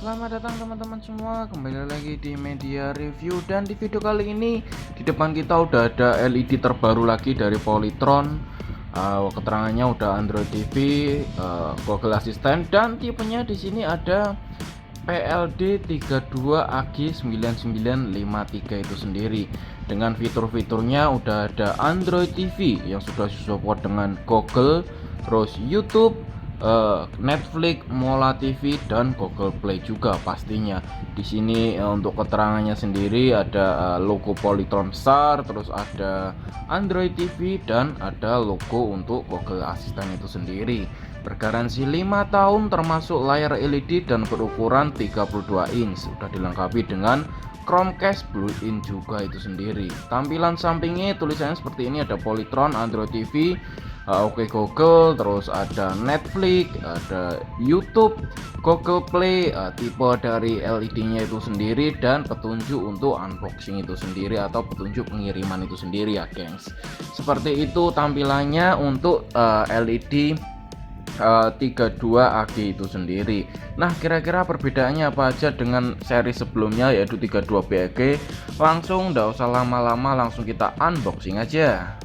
Selamat datang teman-teman semua, kembali lagi di Media Review. Dan di video kali ini di depan kita udah ada LED terbaru lagi dari Polytron. Keterangannya udah Android TV, Google Assistant, dan tipenya di sini ada PLD 32AG9953 itu sendiri. Dengan fitur-fiturnya udah ada Android TV yang sudah support dengan Google, terus YouTube, Netflix, Mola TV, dan Google Play juga pastinya. Di sini untuk keterangannya sendiri ada logo Polytron besar, terus ada Android TV, dan ada logo untuk Google Assistant itu sendiri. Bergaransi 5 tahun termasuk layar LED dan berukuran 32 inch. Sudah dilengkapi dengan Chromecast built-in juga itu sendiri. Tampilan sampingnya tulisannya seperti ini, ada Polytron, Android TV, Oke Google, terus ada Netflix, ada YouTube, Google Play, tipe dari LED-nya itu sendiri, dan petunjuk untuk unboxing itu sendiri atau petunjuk pengiriman itu sendiri ya gengs. Seperti itu tampilannya untuk LED 32AG itu sendiri. Nah, kira-kira perbedaannya apa aja dengan seri sebelumnya yaitu 32BAG? Langsung nggak usah lama-lama, langsung kita unboxing aja.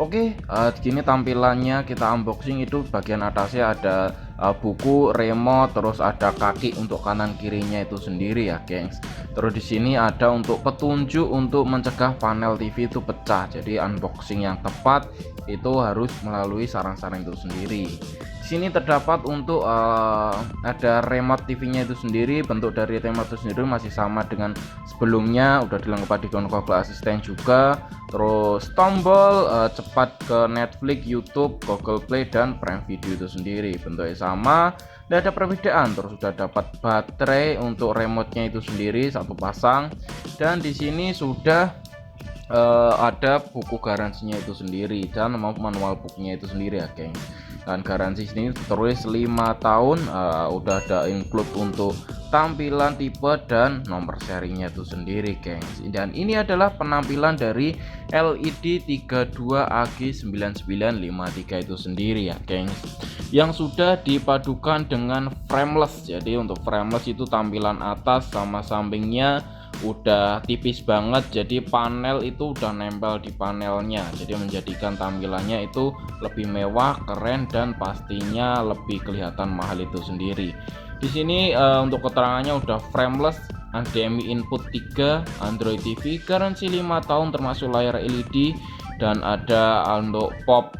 Oke, gini tampilannya kita unboxing. Itu bagian atasnya ada buku, remote, terus ada kaki untuk kanan kirinya itu sendiri ya, gengs. Terus di sini ada untuk petunjuk untuk mencegah panel TV itu pecah. Jadi unboxing yang tepat itu harus melalui sarang-sarang itu sendiri. Di sini terdapat untuk ada remote TV-nya itu sendiri. Bentuk dari remote itu sendiri masih sama dengan sebelumnya, udah dilengkapi dengan Google Assistant juga. Terus tombol cepat ke Netflix, YouTube, Google Play, dan Prime Video itu sendiri bentuknya sama, tidak ada perbedaan. Terus sudah dapat baterai untuk remote-nya itu sendiri satu pasang, dan di sini sudah ada buku garansinya itu sendiri dan manual booknya itu sendiri ya geng. Dan garansi sini tertulis 5 tahun, udah ada include untuk tampilan, tipe, dan nomor serinya itu sendiri gengs. Dan ini adalah penampilan dari LED 32AG9953 itu sendiri ya gengs, yang sudah dipadukan dengan frameless. Jadi untuk frameless itu tampilan atas sama sampingnya udah tipis banget, jadi panel itu udah nempel di panelnya, jadi menjadikan tampilannya itu lebih mewah, keren, dan pastinya lebih kelihatan mahal itu sendiri. Di sini untuk keterangannya udah frameless, HDMI input 3, Android TV, garansi 5 tahun termasuk layar LED, dan ada untuk pop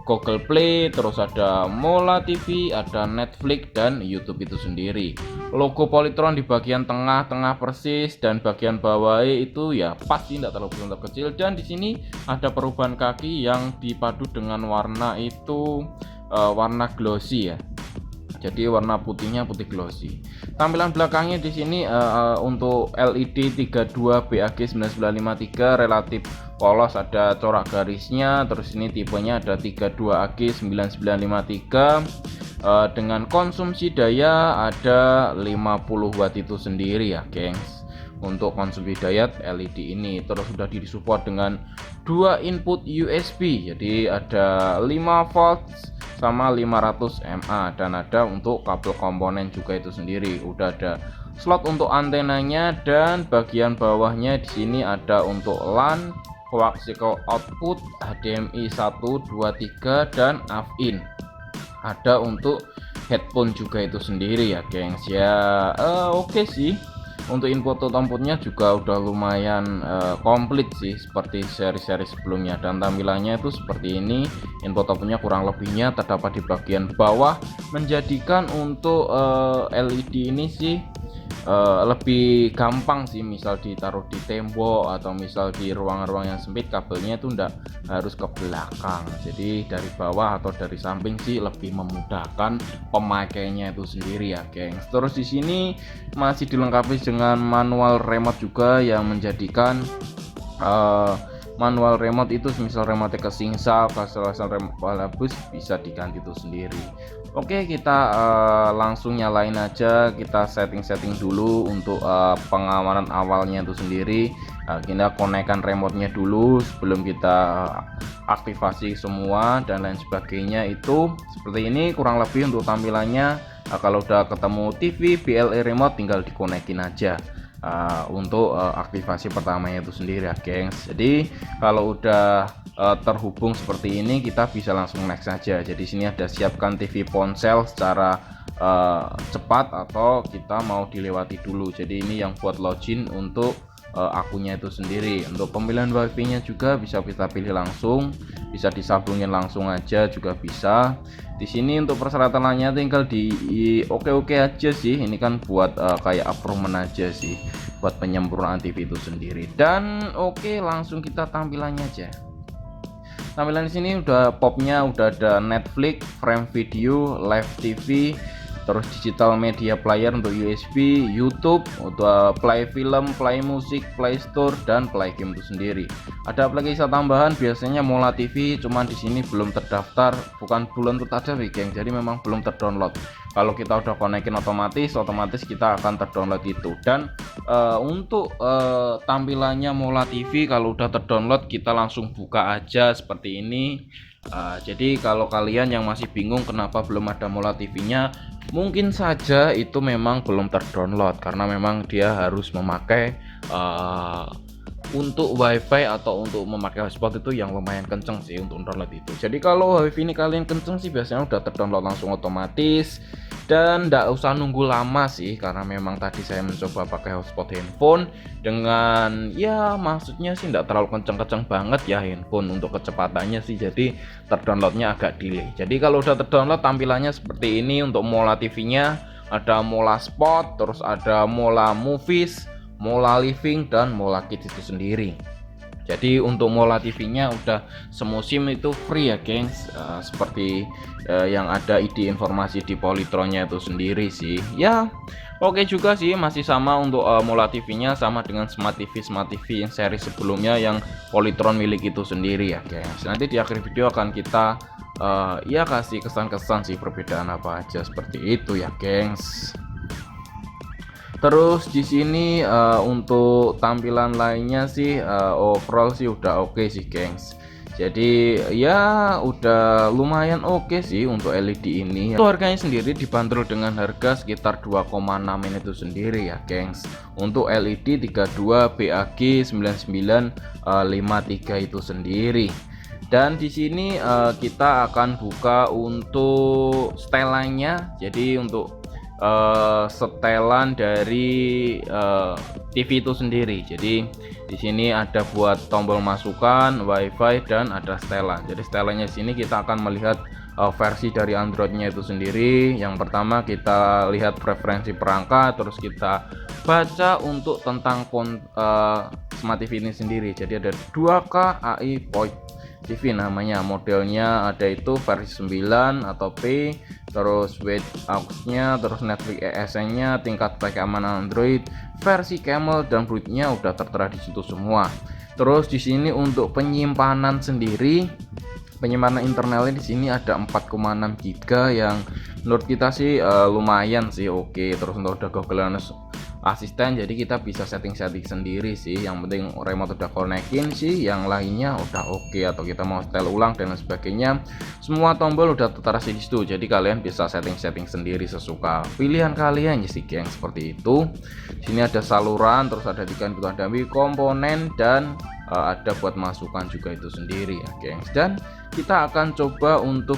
Google Play, terus ada Mola TV, ada Netflix, dan YouTube itu sendiri. Logo Polytron di bagian tengah-tengah persis, dan bagian bawah itu ya pasti tidak terlalu besar kecil. Dan di sini ada perubahan kaki yang dipadu dengan warna itu warna glossy ya. Jadi warna putihnya putih glossy. Tampilan belakangnya di sini untuk LED 32BAG9953 relatif polos, ada corak garisnya. Terus ini tipenya ada 32AG9953 dengan konsumsi daya ada 50 watt itu sendiri ya gengs. Untuk konsumsi daya LED ini terus sudah disupport dengan 2 input USB, jadi ada 5 volt sama 500 mAh, dan ada untuk kabel komponen juga itu sendiri. Udah ada slot untuk antenanya, dan bagian bawahnya di sini ada untuk LAN, coaxial output, HDMI 1, 2, 3, dan AV-in. Ada untuk headphone juga itu sendiri ya gengs ya. Oke sih, untuk input outputnya juga udah lumayan komplit sih seperti seri-seri sebelumnya, dan tampilannya itu seperti ini. Input outputnya kurang lebihnya terdapat di bagian bawah, menjadikan untuk LED ini sih lebih gampang sih, misal ditaruh di tembok atau misal di ruangan-ruangan yang sempit, kabelnya itu enggak harus ke belakang, jadi dari bawah atau dari samping sih lebih memudahkan pemakainya itu sendiri ya gengs. Terus di sini masih dilengkapi dengan manual remote juga, yang menjadikan manual remote itu misal remote ke singsal, kasar remote balabus bisa diganti itu sendiri. Oke, kita langsung nyalain aja, kita setting dulu untuk pengamanan awalnya itu sendiri. Kita konekkan remote-nya dulu sebelum kita aktivasi semua dan lain sebagainya. Itu seperti ini kurang lebih untuk tampilannya. Kalau udah ketemu TV BLE remote tinggal dikonekin aja untuk aktivasi pertamanya itu sendiri ya gengs. Jadi kalau udah terhubung seperti ini kita bisa langsung next saja. Jadi sini ada siapkan TV ponsel secara cepat atau kita mau dilewati dulu. Jadi ini yang buat login untuk akunnya itu sendiri. Untuk pemilihan wifi nya juga bisa kita pilih langsung, bisa disambungin langsung aja juga bisa. Di sini untuk persyaratannya tinggal di oke aja sih. Ini kan buat kayak approval aja sih, buat penyempurnaan TV itu sendiri. Dan oke, langsung kita tampilannya aja. Tampilan di sini udah popnya udah ada Netflix, Frame Video, Live TV, terus digital media player untuk USB, YouTube, untuk play film, play musik, play store, dan play game itu sendiri. Ada aplikasi tambahan biasanya Mola TV, cuman di sini belum terdaftar, bukan belum terdaftar geng, jadi memang belum terdownload. Kalau kita udah konekin otomatis kita akan terdownload itu. Dan untuk tampilannya Mola TV kalau udah terdownload kita langsung buka aja seperti ini. Jadi kalau kalian yang masih bingung kenapa belum ada Mola TV-nya, mungkin saja itu memang belum terdownload karena memang dia harus memakai untuk wifi atau untuk memakai hotspot itu yang lumayan kenceng sih untuk download itu. Jadi kalau wifi ini kalian kenceng sih biasanya udah terdownload langsung otomatis dan nggak usah nunggu lama sih, karena memang tadi saya mencoba pakai hotspot handphone dengan ya maksudnya sih nggak terlalu kenceng-kenceng banget ya handphone untuk kecepatannya sih, jadi terdownloadnya agak delay. Jadi kalau udah terdownload tampilannya seperti ini. Untuk Mola TV-nya ada Mola Sport, terus ada Mola Movies, Mola Living, dan Mola Kids itu sendiri. Jadi untuk Mola TV-nya udah semusim itu free ya gengs, seperti yang ada ID informasi di Polytron-nya itu sendiri sih. Ya oke juga sih, masih sama untuk Mola TV-nya sama dengan Smart TV yang seri sebelumnya yang Polytron milik itu sendiri ya gengs. Nanti di akhir video akan kita ya kasih kesan-kesan sih perbedaan apa aja seperti itu ya gengs. Terus di sini untuk tampilan lainnya sih overall sih udah oke sih gengs. Jadi ya udah lumayan oke sih untuk LED ini. Itu harganya sendiri dibanderol dengan harga sekitar 2,6 ini itu sendiri ya gengs. Untuk LED 32 BAG 9953 itu sendiri. Dan di sini kita akan buka untuk setelannya. Jadi untuk setelan dari TV itu sendiri. Jadi di sini ada buat tombol masukan, WiFi, dan ada setelan. Jadi setelannya di sini kita akan melihat versi dari Androidnya itu sendiri. Yang pertama kita lihat preferensi perangkat, terus kita baca untuk tentang Smart TV ini sendiri. Jadi ada 2K AI Point TV namanya, modelnya ada itu versi 9 atau P, terus weight aux-nya, terus Netflix ESN-nya, tingkat keamanan Android, versi camel, dan bootnya udah tertera di situ semua. Terus di sini untuk penyimpanan sendiri, penyimpanan internalnya di sini ada 4,6 GB yang menurut kita sih lumayan sih oke. Terus untuk udah Google Assistant, jadi kita bisa setting-setting sendiri sih. Yang penting remote udah konekin sih, yang lainnya udah oke. Atau kita mau setel ulang dan sebagainya, semua tombol udah tertera di situ. Jadi kalian bisa setting-setting sendiri sesuka pilihan kalian ya sih geng, seperti itu. Sini ada saluran, terus ada kebutuhan dummy komponen, dan ada buat masukan juga itu sendiri ya gengs. Dan kita akan coba untuk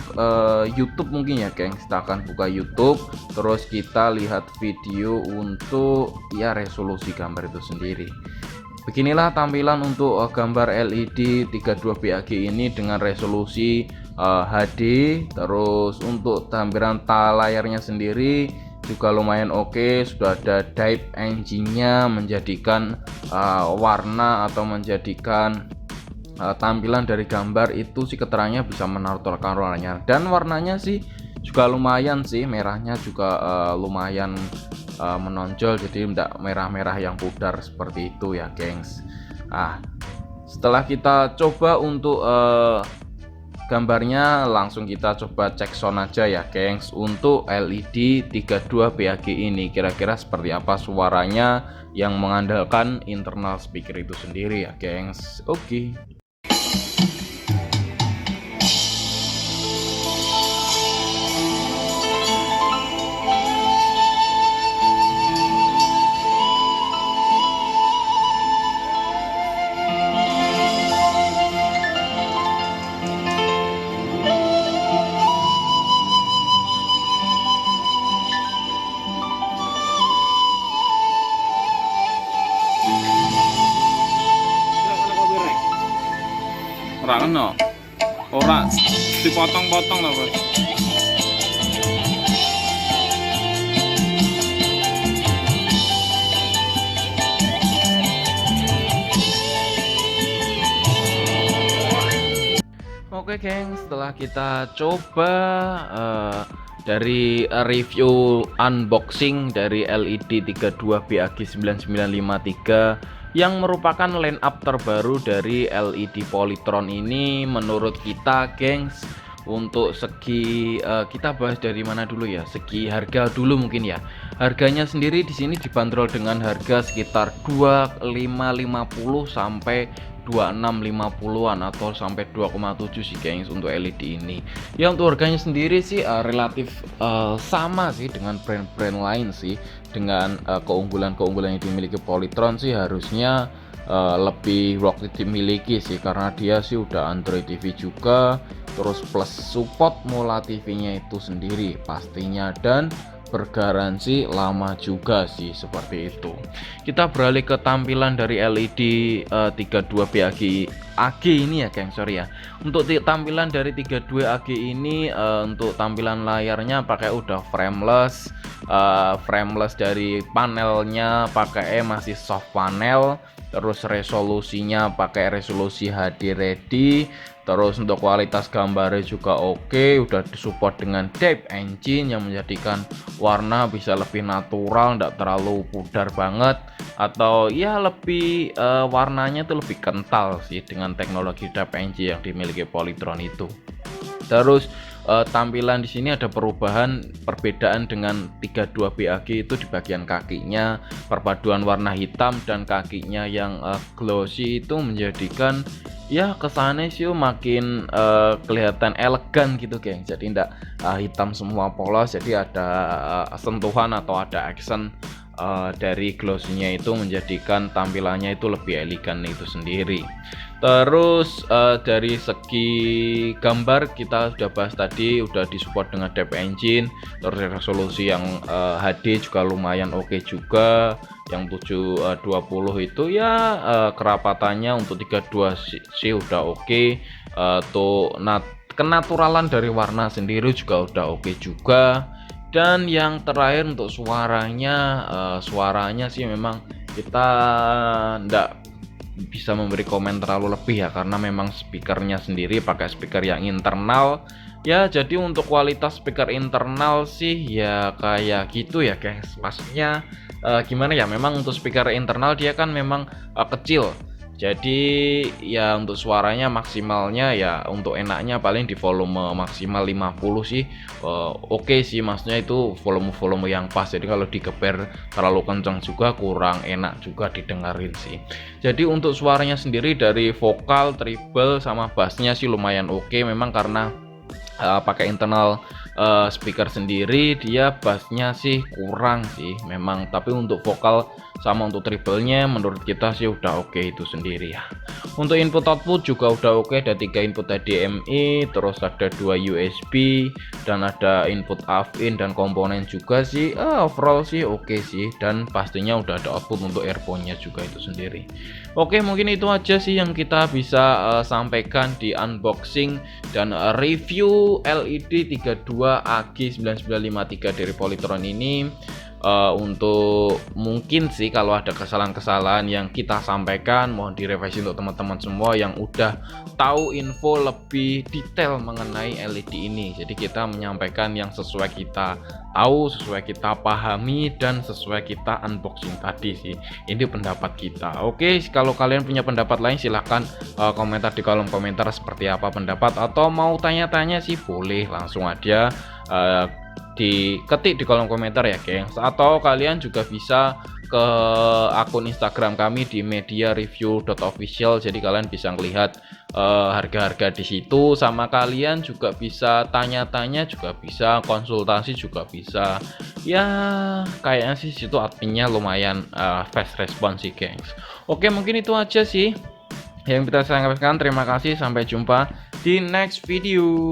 YouTube mungkin ya gengs. Kita akan buka YouTube, terus kita lihat video untuk ya resolusi gambar itu sendiri. Beginilah tampilan untuk gambar LED 32 BAG ini dengan resolusi HD. Terus untuk tampilan layarnya sendiri juga lumayan oke. Sudah ada Depth engine-nya menjadikan warna atau menjadikan tampilan dari gambar itu sih keterangannya bisa menaturkan warnanya, dan warnanya sih juga lumayan sih, merahnya juga lumayan menonjol, jadi tidak merah-merah yang pudar seperti itu ya gengs. Setelah kita coba untuk gambarnya, langsung kita coba cek sound aja ya gengs. Untuk LED 32 BAG ini kira-kira seperti apa suaranya yang mengandalkan internal speaker itu sendiri ya gengs. Oke. Ora kena. Ora dipotong-potong lho, Bos. Oke geng, setelah kita coba dari review unboxing dari LED 32 BAG 9953 yang merupakan line up terbaru dari LED Polytron ini, menurut kita gengs, untuk segi kita bahas dari mana dulu ya, segi harga dulu mungkin ya. Harganya sendiri di sini dibanderol dengan harga sekitar 2550 sampai 2650-an atau sampai 2,7 sih gengs untuk LED ini. Ya untuk harganya sendiri sih relatif sama sih dengan brand-brand lain sih. Dengan keunggulan-keunggulan yang dimiliki Polytron sih harusnya lebih waktu dimiliki sih, karena dia sih udah Android TV juga, terus plus support Mola TV-nya itu sendiri pastinya, dan bergaransi lama juga sih, seperti itu. Kita beralih ke tampilan dari LED 32 BAG AG ini ya geng, sorry ya. Untuk tampilan dari 32 AG ini untuk tampilan layarnya pakai udah frameless. Frameless dari panelnya pakai masih soft panel, terus resolusinya pakai resolusi HD ready. Terus untuk kualitas gambarnya juga oke, udah disupport dengan Depth Engine yang menjadikan warna bisa lebih natural, tidak terlalu pudar banget, atau ya lebih warnanya tuh lebih kental sih dengan teknologi Depth Engine yang dimiliki Polytron itu. Terus tampilan di sini ada perbedaan dengan 32 BAG itu di bagian kakinya, perpaduan warna hitam dan kakinya yang glossy itu menjadikan ya kesannya sih makin kelihatan elegan gitu geng. Jadi tidak hitam semua polos, jadi ada sentuhan atau ada accent dari glossy-nya itu menjadikan tampilannya itu lebih elegan itu sendiri. Terus dari segi gambar kita sudah bahas tadi, udah disupport dengan Depth Engine, terus resolusi yang HD juga lumayan oke juga. Yang 720 itu ya kerapatannya untuk 32 sih udah oke. Tuh kenaturalan dari warna sendiri juga udah oke juga. Dan yang terakhir untuk suaranya sih memang kita ndak bisa memberi komen terlalu lebih ya, karena memang speakernya sendiri pakai speaker yang internal ya. Jadi untuk kualitas speaker internal sih ya kayak gitu ya guys, maksudnya gimana ya, memang untuk speaker internal dia kan memang kecil, jadi ya untuk suaranya maksimalnya ya untuk enaknya paling di volume maksimal 50 sih oke sih, maksudnya itu volume yang pas. Jadi kalau digeber terlalu kencang juga kurang enak juga didengarin sih. Jadi untuk suaranya sendiri dari vokal, treble sama bassnya sih lumayan oke, memang karena pakai internal speaker sendiri, dia bassnya sih kurang sih memang, tapi untuk vokal sama untuk treble-nya menurut kita sih udah oke itu sendiri ya. Untuk input output juga udah oke, ada 3 input HDMI, terus ada 2 USB dan ada input AV-in dan komponen juga sih. Overall sih oke sih, dan pastinya udah ada output untuk earphone-nya juga itu sendiri. Oke, mungkin itu aja sih yang kita bisa sampaikan di unboxing dan review LED 32 AG 9953 dari Polytron ini. Untuk mungkin sih kalau ada kesalahan-kesalahan yang kita sampaikan mohon direvisi untuk teman-teman semua yang udah tahu info lebih detail mengenai LED ini. Jadi kita menyampaikan yang sesuai kita tahu, sesuai kita pahami, dan sesuai kita unboxing tadi sih. Ini pendapat kita. Oke, kalau kalian punya pendapat lain silahkan komentar di kolom komentar seperti apa pendapat, atau mau tanya-tanya sih boleh langsung aja diketik di kolom komentar ya gengs. Atau kalian juga bisa ke akun Instagram kami di mediareview.official, jadi kalian bisa melihat harga-harga di situ, sama kalian juga bisa tanya-tanya, juga bisa konsultasi, juga bisa ya kayaknya sih situ adminnya lumayan fast response sih gengs. Oke, mungkin itu aja sih yang kita sampaikan. Terima kasih, sampai jumpa di next video.